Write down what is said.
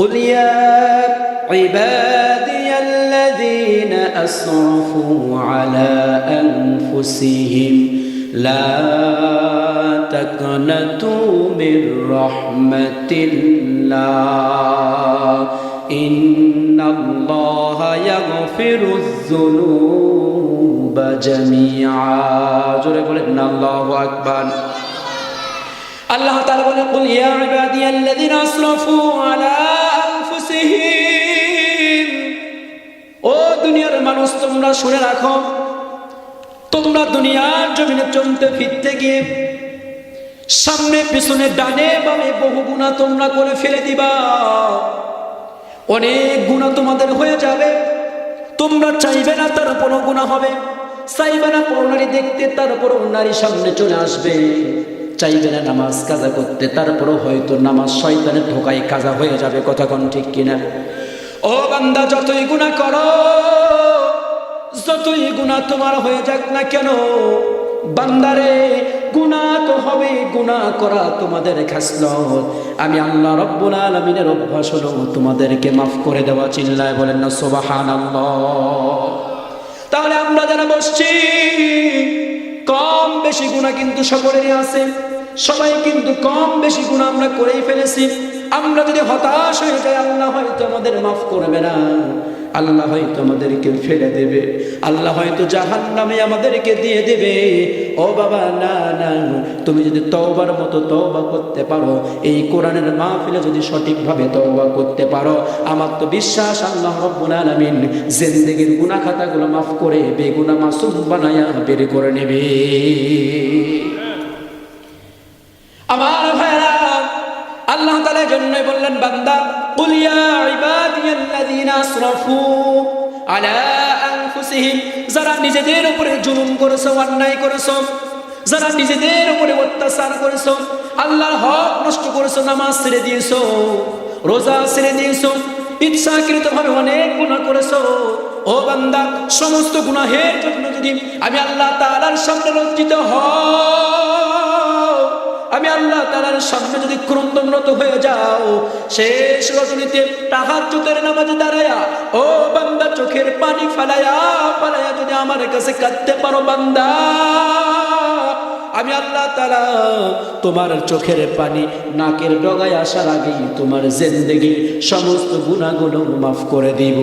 قل يا عبادي الذين أسرفوا على أنفسهم لا تقنطوا من رحمة الله إن الله يغفر الذنوب جميعا জোরে বলেন আল্লাহু আকবার। আল্লাহ তাআলা বলেন কুল ইয়া ইবাদিয়াল্লাযিনা আসরাফু আলা আনফুসিহিম, ও দুনিয়ার মানুষ তোমরা শুনে রাখো, তোমরা দুনিয়ার জমিনে চলতে ফিরতে গিয়ে সামনে পিছনে ডানে বামে বহু গুনাহ তোমরা করে ফেলে দিবা। অনেক গুনাহ তোমাদের হয়ে যাবে, তোমরা চাইবে না তারপরও গুনাহ হবে, চাইবে না পরনারী দেখতে তারপরও নারী সামনে চলে আসবে, চাইবে না নামাজ কাজা করতে তারপরও হয়তো নামাজ শয়তানের ধোকায় কাজা হয়ে যাবে। কথা কোন ঠিক কিনা? ও বান্দা, যতই গুনাহ করো, যতই গুনাহ তোমার হয়ে যাক না কেন, বান্দারে গুনাহ তো হবে, গুনাহ করা তোমাদের খাসলত। আমি আল্লাহ রব্বুল আলামিনের অভ্যাস হলো তোমাদেরকে মাফ করে দেওয়া। চিল্লায় বলেন না সুবহানাল্লাহ। তাহলে আমরা যারা বসছি, কম বেশি গুনাহ কিন্তু সকলেরই আছে, সবাই কিন্তু কম বেশি গুনাহ আমরা করেই ফেলেছি। আমরা যদি হতাশ হয়ে যাই, আল্লাহ হয়তো আমাদের মাফ করবে না, আল্লাহ হয়তো আমাদেরকে ফেলে দেবে, আল্লাহ হয়তো জাহান্নামে আমাদেরকে দিয়ে দেবে। ও বাবা, না না, তুমি যদি তওবার মতো তওবা করতে পারো, এই কোরআনের মাহফিলে যদি সঠিকভাবে তওবা করতে পারো, আমার তো বিশ্বাস আল্লাহ রাব্বুল আলামিন জিন্দেগীর গুনাহ খাতাগুলো মাফ করে বেগুনাহ মাসুম বানায়া বের করে নেবে। আমার ভাইরা, আল্লাহ তাআলা জন্যই বললেন বান্দা, কুল ইয়া ইবাদিয়াল্লাযিনা আসরাফু আলা আনফুসিহিম, যারা নিজেদের উপরে জুলুম করেছো, অন্যায় করেছো, যারা নিজেদের উপরে অত্যাচার করেছো, আল্লাহর হক নষ্ট করেছো, নামাজ ছেড়ে দিয়েছো, রোজা ছেড়ে দিয়েছো, ইচ্ছাকৃতভাবে অনেক গুনাহ করেছো, ও বান্দা, সমস্ত গুনাহের জন্য যদি আমি আল্লাহ তাআলার সামনে লজ্জিত হও, আমি আল্লাহ তাআলার সামনে যদি ক্রন্দনরত হয়ে যাও, শেষ রজনীতে তাহাজ্জুদের নামাজে দাঁড়ায়া, ও বান্দা, চোখের পানি ফালায়া ফালায়া যদি আমার কাছে কাঁদতে পারো বান্দা, আমি আল্লাহ তাআলা তোমার চোখের পানি নাকের ডগায় আসার আগেই তোমার জিন্দেগীর সমস্ত গুনাহগুলো মাফ করে দিব।